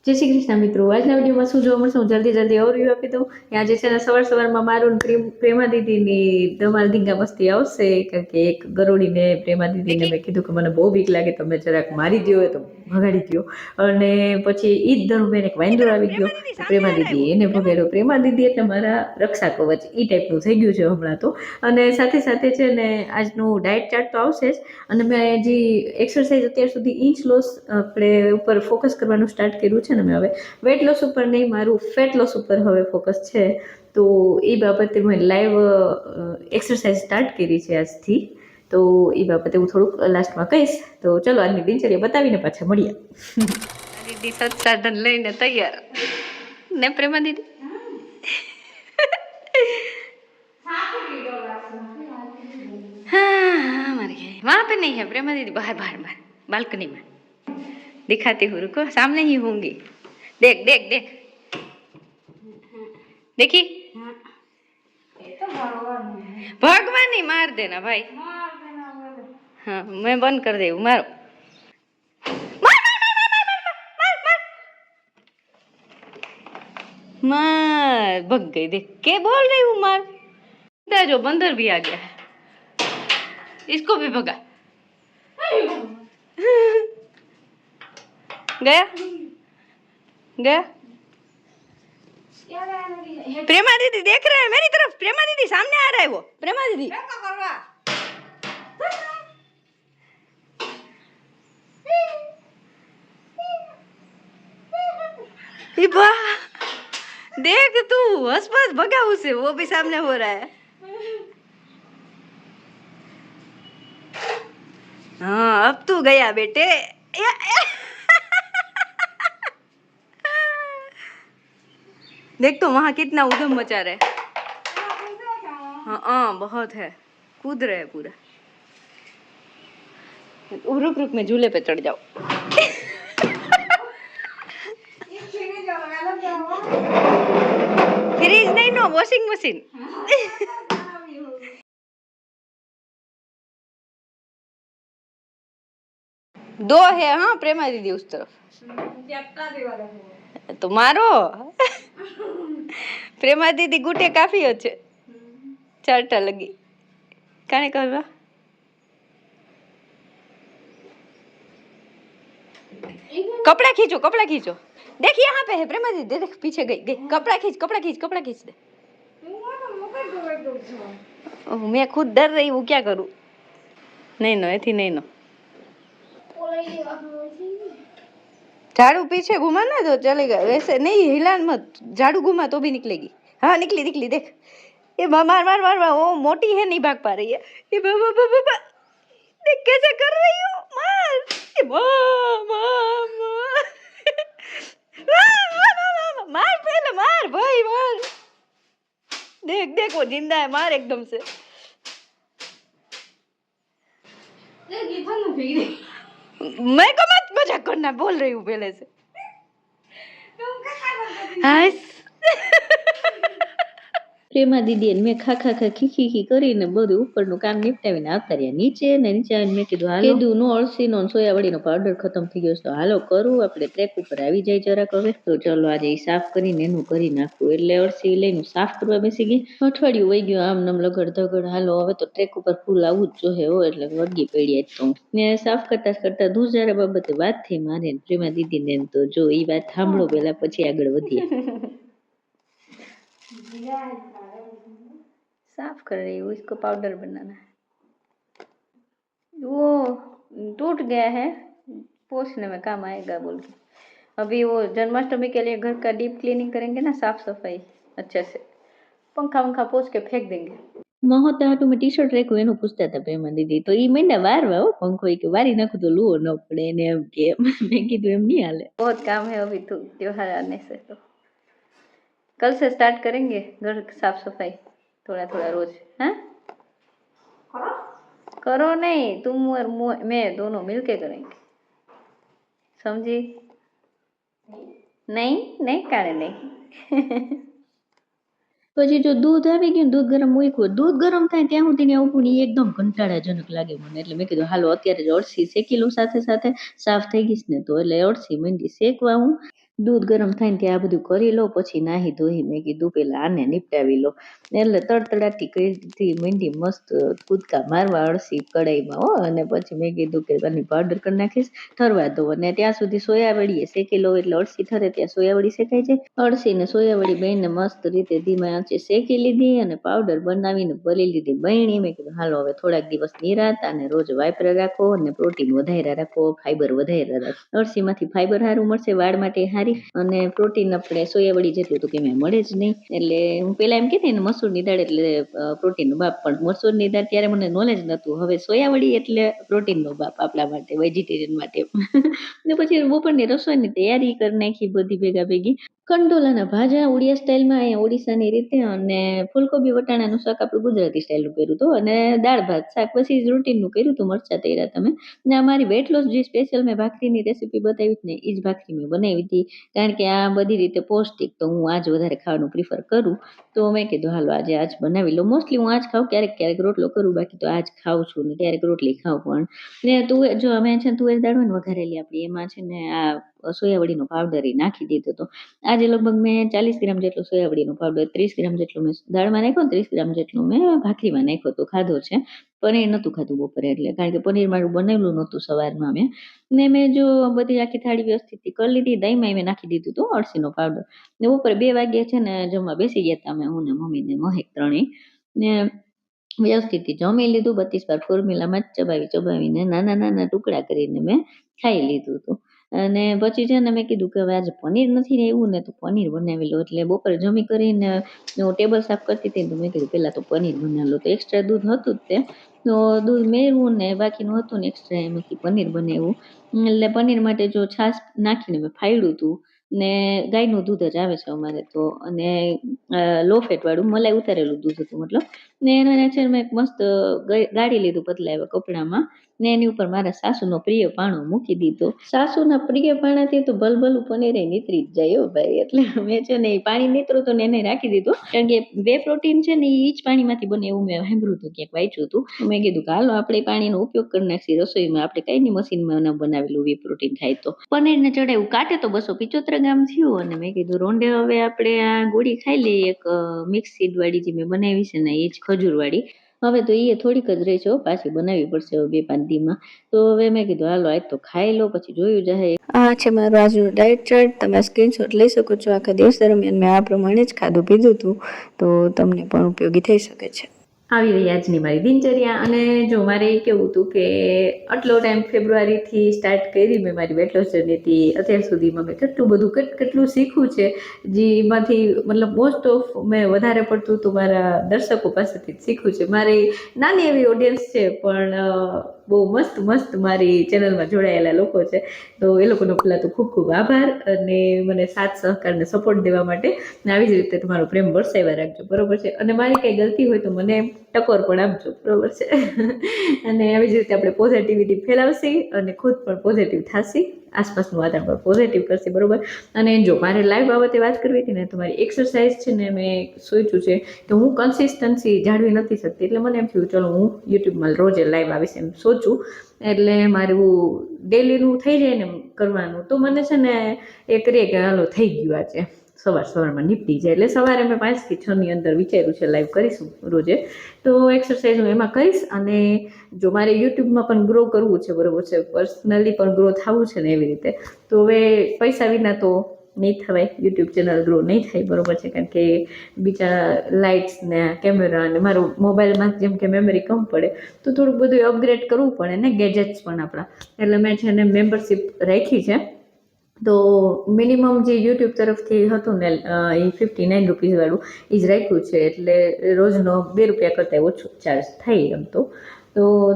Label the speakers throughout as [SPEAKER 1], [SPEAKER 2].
[SPEAKER 1] જય શ્રી કૃષ્ણ મિત્રો, આજના વિડીયોમાં શું જોવા મળશે હું જલ્દી ઓવરવ્યૂ આપી દઉં. ત્યાં જે છે ને સવારમાં મારું પ્રેમા દીદીની ધમાલ ધીંગા મસ્તી આવશે, કારણ કે એક ગરોડીને પ્રેમા દીદીને મેં કીધું કે મને બહુ બીક લાગે, તમે જરાક મારી દો તો ભગાડી દો. અને પછી ઈ જ દરમિયાન એક વાંદરો આવી ગયો, પ્રેમા દીદી એને ભગાડ્યો. પ્રેમા દીદી એટલે મારા રક્ષા કવચ એ ટાઈપનું થઈ ગયું છે હમણાં તો. અને સાથે સાથે છે ને આજનું ડાયટ ચાર્ટ તો આવશે જ. અને મેં જે એક્સરસાઇઝ અત્યાર સુધી ઇંચ લોસ આપણે ઉપર ફોકસ કરવાનું સ્ટાર્ટ કર્યું છે ને, મેં હવે વેટ લોસ ઉપર નહીં, મારું ફેટ લોસ ઉપર હવે ફોકસ છે. તો એ બાબતે મેં લાઈવ એક્સરસાઇઝ સ્ટાર્ટ કરી છે આજથી. તો એ બાબતે હું થોડુંક લાસ્ટમાં કહીશ. તો ચલો આજની દિનચર્યા બતાવીને પાછા મળીએ. દીદી સત્સાધન લઈને તૈયાર ને પ્રેમા દીદી हाँ मर गए। वहाँ पे नहीं है प्रेमा दीदी, बाहर बाहर बाहर बालकनी में दिखाती हूँ, रुको सामने ही होंगी। देख देख देख देखी भगवान नहीं मार देना भाई, हाँ मैं बंद कर दे मारो। मार भग गई, देख के बोल रही हूँ मार। जो बंदर भी आ गया है, इसको भी भगा। गया गया। प्रेमा दीदी देख रहे हैं मेरी तरफ, प्रेमा दीदी सामने आ रहा है वो, प्रेमा दीदी देख तू हंस बस भगा उसे, वो भी सामने हो रहा है। हाँ अब तू गया बेटे। देख तो वहाँ कितना उधम मचा रहे। हाँ बहुत है, कूद रहे हैं पूरा। रुक रुक मैं झूले पे चढ़ जाऊँ। फ्रिज नहीं नो, वॉशिंग मशीन। दो है हाँ प्रेमा दीदी उस तरफ, तो मारो। प्रेमा दीदी गुटे काफी अच्छे, चारटा लगी काने करवा। कपड़ा खींचो कपड़ा खींचो, देख यहाँ पे है प्रेमा दीदी, देख पीछे गई गई। कपड़ा खींच कपड़ा खींच कपड़ा खींच दे। मैं खुद डर रही हूँ, क्या करूँ। नहीं नो ऐसी नहीं नो, झाड़ू पीछे घुमा ना तो चलेगा, वैसे नहीं हिलान मत, झाड़ू घुमा तो भी निकलेगी। हाँ निकली निकली, देख ये मार मार मार मार, वो मोटी है नहीं भाग पा रही है। ये बाबा बाबा बा, देख कैसे कर रही हो, मार ये मार पहले मार भाई मार। देख देख वो जिंदा है, मार एकदम से। मैं को मत मजाक करना बोल रही हूँ पहले से। પ્રેમા દીદી મેં ખા ખી ખી કરીને બધું ઉપરનું કામ નિપટાવીને આવતા રહ્યા નીચે. ને નીચે આવીને મેં કીધું હાલો, કીધું નો અળસીનો સોયાવડીનો પાવડર ખતમ થઈ ગયો છે, તો હાલો કરું આપણે ટ્રેક ઉપર આવી જાય જરાક હવે. તો ચલો આજે એ સાફ કરીને એનું કરી નાખવું. એટલે અળસી લઈને સાફ કરવા બેસી ગઈ. અઠવાડિયું વહી ગયું આમ નમ લગડ ધગડ. હાલો હવે તો ટ્રેક ઉપર ફૂલ આવવું જ જોઈએ હો, એટલે વળગી પડી તો ને સાફ કરતા ધુજારા બાબતે વાત થઈ મારે પ્રેમા દીદીને. તો જો એ વાત સાંભળો પેલા, પછી આગળ વધીએ. साफ कर रही हूँ, इसको पाउडर बनाना है। वो टूट गया है, पोछने में काम आएगा बोल के। अभी वो जन्माष्टमी के लिए घर का डीप क्लीनिंग करेंगे ना, साफ सफाई अच्छे से, पंखा वंखा पोछ के फेंक देंगे। महोत्सव हाटू में टी शर्ट रेखो एनु पूछता था प्रेमा दीदी, तो ई महीना वारवा हो पंखो के वारी नाखो तो लुओ न पड़े ने एम के। मैं कीधुं एम नहीं हाले, बहुत काम है अभी तो त्योहार आने से। तो कल से स्टार्ट करेंगे घर साफ सफाई थोड़ा थोड़ा रोज। हाँ करो नहीं, तुम और मैं दोनों मिलके करेंगे, समझी? नहीं नहीं काने नहीं। પછી જો દૂધ આવી ગયું, દૂધ ગરમ મૂક્યું, દૂધ ગરમ થાય ત્યાં સુધી આવું એકદમ કંટાળાજનક લાગે મને. એટલે મેં કીધું હાલો અત્યારે જ અળસી શેકી લઉં સાથે સાથે, સાફ થઈ ગઈશ ને તો એટલે અળસી મંડી શેકવા હું. દૂધ ગરમ થાય ને ત્યાં આ બધું કરી લો, પછી નાહી ધોઈ મેં કીધું પેલા આને નિપટાવી લો. એટલે તડતડાટી કરી મીંડી મસ્ત કૂદકા મારવા અળસી કડાઈમાં હો. અને પછી મેં કીધું કે આની પાવડર કરી નાખીશ, ઠરવા દો. અને ત્યાં સુધી સોયાવડીએ શેકી લો, એટલે અળસી ઠરે ત્યાં સોયાવડી શેકાઈ જાય. અળસી ને સોયાવડી બેને મસ્ત રીતે ધીમા આંચે શેકી લીધી અને પાવડર બનાવીને ભરી લીધી બહેણી. મેં કીધું હાલો હવે થોડાક દિવસ નિરાત અને રોજ વાપરા રાખો અને પ્રોટીન વધાર્યા રાખો, ફાઈબર વધાર્યા રાખો. અળસીમાંથી ફાઈબર સારું મળશે, વાળ માટે સારી, અને પ્રોટીન આપણે સોયાવડી જેટલું તો કેમ મળે જ નહીં. એટલે હું પેલા એમ કહેતી ને મસૂરની દાળ એટલે પ્રોટીનનો બાપ, પણ મસૂરની દાળ ત્યારે મને નોલેજ નહોતું. હવે સોયાવડી એટલે પ્રોટીનનો બાપ આપણા માટે, વેજીટેરિયન માટે. ને પછી બપોરની રસોઈની તૈયારી કરી નાખી બધી ભેગા ભેગી. કંટોલાના ભાજા ઉડિયા સ્ટાઇલમાં, અહીંયા ઓડિશાની રીતે, અને ફૂલકોબી વટાણાનું શાક આપણું ગુજરાતી સ્ટાઇલનું કર્યું હતું, અને દાળ ભાત શાક પછી રૂટીનનું કર્યું હતું, મરચાં તૈયાર તમે. ને અમારી વેટ લોસ જે સ્પેશિયલ મેં ભાખરીની રેસીપી બતાવી ને એ જ ભાખરી મેં બનાવી હતી, કારણ કે આ બધી રીતે પૌષ્ટિક, તો હું આજ વધારે ખાવાનું પ્રિફર કરું. તો મેં કીધું હાલો આજે આજ બનાવી લો. મોસ્ટલી હું આજ ખાઉં, ક્યારેક ક્યારેક રોટલો કરું, બાકી તો આજ ખાઉં છું, ને ક્યારેક રોટલી ખાઉં. પણ ને તુવેર, જો અમે છે ને તુવેર દાળ હોય ને વઘારેલી આપણી, એમાં છે ને આ સોયાવડીનો પાવડર એ નાખી દીધો હતો. આજે લગભગ મેં 40 ગ્રામ જેટલો સોયાવડીનો પાવડર, 30 ગ્રામ જેટલો મેં દાળમાં નાખ્યો, 30 ગ્રામ જેટલો મેં ભાખરીમાં નાખ્યો તો ખાધો છે. પનીર નહોતું ખાધું બપોરે, એટલે કારણ કે પનીર મારું બનેલું નહોતું સવારમાં. મેં જો બધી આખી થાળી વ્યવસ્થિત કરી લીધી. દહીંમાં મેં નાખી દીધું હતું અળસીનો પાવડર. ને બપોરે 2 વાગ્યા છે ને જમવા બેસી ગયા હતા અમે, હું ને મમ્મી ને મહેક ત્રણેય. ને વ્યવસ્થિત જમી લીધું. 32 વાર ફોર્મ્યુલામાં જ ચબાવીને નાના નાના ટુકડા કરીને મેં ખાઈ લીધું હતું. અને પછી છે ને મેં કીધું કે હવે આજે પનીર નથી રહેવું ને, તો પનીર બનાવી લો. એટલે બપોરે જમી કરીને હું ટેબલ સાફ કરતી હતી, તો મેં કીધું પહેલાં તો પનીર બનાવી લો. તો એક્સ્ટ્રા દૂધ હતું જ તે, તો દૂધ મેળવું ને બાકીનું હતું ને એક્સ્ટ્રા, એમાંથી પનીર બનાવ્યું. એટલે પનીર માટે જો છાશ નાખીને મેં ફાડ્યું હતું. ને ગાયનું દૂધ જ આવે છે અમારે તો, અને લો ફેટવાળું મલાઈ ઉતારેલું દૂધ હતું મતલબ. ને એને છે મેં મસ્ત ગાળી લીધું પતલા એવા કપડામાં. ને એની ઉપર મારા સાસુનો પ્રિય પાણો મૂકી દીધો. સાસુના પ્રિય પાણાથી તો ભલભલું પનીર નીતરી જ જાય હો ભાઈ. એટલે મેં છે ને એ પાણી નીતરું તો એને રાખી દીધું, કારણ કે વે પ્રોટીન છે ને એ જ પાણીમાંથી બને એવું મેં સાંભળ્યું હતું, ક્યાંક વાંચ્યું હતું. મેં કીધું કે હાલો આપણે પાણીનો ઉપયોગ કરી નાખીએ રસોઈમાં, આપણે કઈ નહીં મશીનમાં ન બનાવેલું વે પ્રોટીન થાય તો. પનીરને ચડાવ્યું, કાંટે તો 275 ગ્રામ થયું. અને મેં કીધું રોંડે હવે આપણે આ ગોળી ખાઈ લઈએ, એક મિક્સ સીડ વાળી જે મેં બનાવી છે ને એ જ ખજૂરવાળી. હવે તો એ થોડીક જ રહી છે, પાછી બનાવવી પડશે હવે 2-5 દીમાં. તો હવે મેં કીધું હાલો આજ તો ખાઈ લો, પછી જોયું જાય. આ છે મારું આજનું ડાયટ ચાર્ટ, તમે સ્ક્રીનશોટ લઈ શકો છો. આખા દિવસ દરમિયાન મેં આ પ્રમાણે જ ખાધું પીધું હતું, તો તમને પણ ઉપયોગી થઈ શકે છે. આવી રહી આજની મારી દિનચર્યા. અને જો મારે કેવું હતું કે આટલો ટાઈમ ફેબ્રુઆરીથી સ્ટાર્ટ કરી મેં મારી વેટ લોસ જર્નીથી અત્યાર સુધીમાં મેં કેટલું બધું કેટલું શીખવું છે, જેમાંથી મતલબ મોસ્ટ ઓફ મેં વધારે પડતું તો મારા દર્શકો પાસેથી જ શીખવું છે. મારી નાની એવી ઓડિયન્સ છે, પણ બહુ મસ્ત મસ્ત મારી ચેનલમાં જોડાયેલા લોકો છે. તો એ લોકોનો પહેલાં તો ખૂબ ખૂબ આભાર, અને મને સાથ સહકારને સપોર્ટ દેવા માટે. ને આવી જ રીતે તમારો પ્રેમ વરસાવ્યા રાખજો, બરોબર છે. અને મારી કંઈ ગલતી હોય તો મને ટકોર પણ આપજો, બરોબર છે. અને આવી જ રીતે આપણે પોઝિટિવિટી ફેલાવશી અને ખુદ પણ પોઝિટિવ થશી, આસપાસનું વાતાવરણ પણ પોઝિટિવ કરશે, બરોબર. અને જો મારે લાઈવ બાબતે વાત કરવી હતી ને, તો મારી એક્સરસાઇઝ છે ને મેં સોચ્યું છે કે હું કન્સિસ્ટન્સી જાળવી નથી શકતી. એટલે મને એમ થયું ચલો હું યુટ્યુબમાં રોજે લાઈવ આવીશ એમ સોચું. એટલે મારું ડેલીનું થઈ જાય ને કરવાનું, તો મને છે ને એ કરીએ કે હાલો થઈ ગયું આજે સવારમાં નીપટી જાય. એટલે સવારે મેં 5 થી 6 ની અંદર વિચાર્યું છે લાઈવ કરીશું રોજે. તો એક્સરસાઇઝ હું એમાં કરીશ. અને જો મારે યુટ્યુબમાં પણ ગ્રો કરવું છે, બરોબર છે, પર્સનલી પણ ગ્રો થવું છે ને એવી રીતે, તો હવે પૈસા વિના તો નહીં થવાય, યુટ્યુબ ચેનલ ગ્રો નહીં થાય, બરોબર છે. કારણ કે બીજા લાઇટ્સ ને કેમેરા ને મારું મોબાઈલમાં જેમ કે મેમરી કમ પડે, તો થોડુંક બધું અપગ્રેડ કરવું પડે ને, ગેજેટ્સ પણ આપણા. એટલે મેં છે ને મેમ્બરશિપ રાખી છે. તો મિનિમમ જે યુટ્યુબ તરફથી હતું ને એ 59 રૂપીસ વાળું એ જ રાખ્યું છે. એટલે રોજનો 2 રૂપિયા કરતાં ઓછો ચાર્જ થાય એમ તો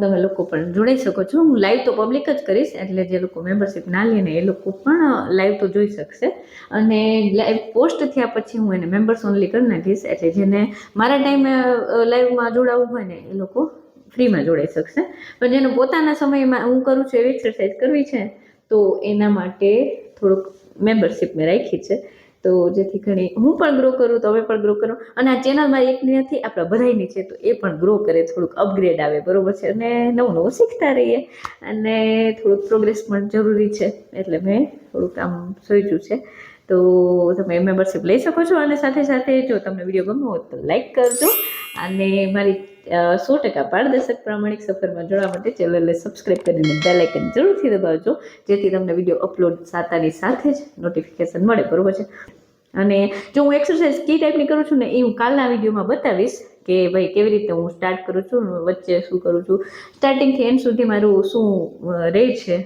[SPEAKER 1] તમે લોકો પણ જોડાઈ શકો છો. હું લાઈવ તો પબ્લિક જ કરીશ, એટલે જે લોકો મેમ્બરશિપ ના લે ને એ લોકો પણ લાઈવ તો જોઈ શકશે. અને લાઈવ પોસ્ટ થયા પછી હું એને મેમ્બર્સ ઓનલી કરી નાખીશ, એટલે જેને મારા ટાઈમે લાઈવમાં જોડાવવું હોય ને એ લોકો ફ્રીમાં જોડાઈ શકશે. પણ જેને પોતાના સમયમાં હું કરું છું એવી એક્સરસાઇઝ કરવી છે, તો એના માટે થોડુંક મેમ્બરશિપ મેં રાખી છે. તો જેથી ઘણી હું પણ ગ્રો કરું, તમે પણ ગ્રો કરો. અને આ ચેનલ મારી એકની નથી, આપણા બધાની છે, તો એ પણ ગ્રો કરે, થોડુંક અપગ્રેડ આવે, બરોબર છે. અને નવું શીખતા રહીએ, અને થોડુંક પ્રોગ્રેસ પણ જરૂરી છે. એટલે મેં થોડુંક આમ સોચ્યું છે. તો તમે મેમ્બરશિપ લઈ શકો છો. અને સાથે સાથે જો તમને વિડીયો ગમ્યો હોય તો લાઈક કરજો અને મારી 100% પારદર્શક પ્રામાણિક સફરમાં જોડવા માટે ચેનલને સબસ્ક્રાઈબ કરીને બેલ આઇકન જરૂરથી દબાવજો, જેથી તમને વિડીયો અપલોડ થતાની સાથે જ નોટિફિકેશન મળે, બરોબર છે. અને જો હું એક્સરસાઇઝ કી ટાઈપની કરું છું ને એ હું કાલના વિડીયોમાં બતાવીશ કે ભાઈ કેવી રીતે હું સ્ટાર્ટ કરું છું, વચ્ચે શું કરું છું, સ્ટાર્ટિંગથી એન્ડ સુધી મારું શું રહે છે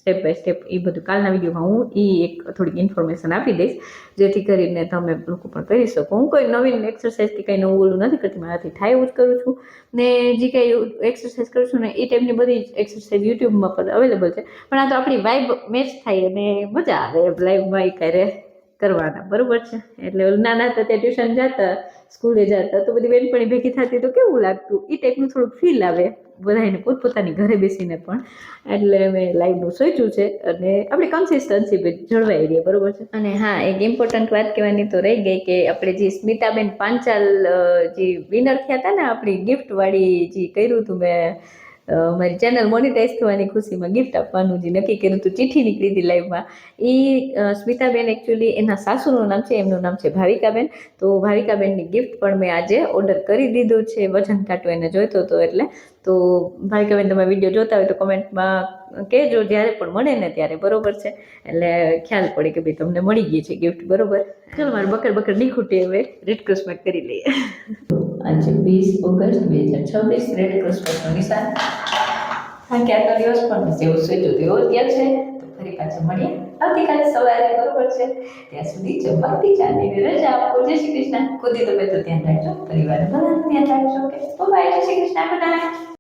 [SPEAKER 1] સ્ટેપ બાય સ્ટેપ, એ બધું કાલના વિડીયોમાં હું એક થોડીક ઇન્ફોર્મેશન આપી દઈશ, જેથી કરીને તમે લોકો પણ કરી શકો. હું કોઈ નવીન એક્સરસાઇઝ કે કંઈ નવું ઓલું નથી કરતી, મારાથી થાય એવું જ કરું છું. ને જે કંઈ એક્સરસાઇઝ કરું છું ને એ ટાઈપની બધી એક્સરસાઇઝ યુટ્યુબમાં પણ અવેલેબલ છે, પણ આ તો આપણી વાઇબ મેચ થાય અને મજા આવે લાઈવમાં એ ક્યારે કરવાના, બરોબર છે. એટલે નાના હતા ત્યાં ટ્યુશન જતા, સ્કૂલે જતા તો બધી બેનપણી ભેગી થતી તો કેવું લાગતું, એ ટાઈપનું થોડુંક ફીલ આવે બધાને પોતપોતાની ઘરે બેસીને પણ. એટલે મેં લાઈવનું સોચ્યું છે અને આપણી કન્સિસ્ટન્સી જળવાઈ રહી, બરોબર છે. અને હા, એક ઇમ્પોર્ટન્ટ વાત કહેવાની તો રહી ગઈ કે આપણે જે સ્મિતાબેન પાંચાલ જે વિનર થયા હતા ને આપણી ગિફ્ટવાળી જે કર્યું હતું મેં, મારી ચેનલ મોનિટાઈઝ થવાની ખુશીમાં ગિફ્ટ આપવાનું જે નક્કી કર્યું હતું, ચિઠ્ઠી નીકળી હતી લાઈવમાં, એ સ્મિતાબેન એકચ્યુઅલી એના સાસુનું નામ છે, એમનું નામ છે ભાવિકાબેન. તો ભાવિકાબેનની ગિફ્ટ પણ મેં આજે ઓર્ડર કરી દીધો છે, વજન કાંટો એને જોઈતો હતો એટલે. તો ભાવિકાબેન તમે વિડીયો જોતા હોય તો કમેન્ટમાં કહેજો જ્યારે પણ મળે ને ત્યારે, બરોબર છે. એટલે ખ્યાલ પડે કે ભાઈ તમને મળી ગઈ છે ગિફ્ટ, બરોબર. ચાલો મારે બકર નહીં ખૂટે, હવે રેડ ક્રોસમાં કરી લઈએ. આજે 20 ઓગસ્ટ 2026 રેડ ક્રોસનો નિશાન. હા, કે આજનો દિવસ પણ જેવું સોચ્યું તેવો ત્યાં છે. તો ફરી પાછા મળીએ આવતીકાલે સવારે, બરોબર છે. ત્યાં સુધી જમવાની ચાંદીની રજા આપો. જય શ્રી કૃષ્ણ. ખુદ તમે તો ધ્યાન રાખજો, પરિવાર બધાનું ધ્યાન રાખજો. ઓકે, બાય, જય શ્રી કૃષ્ણ, બધા.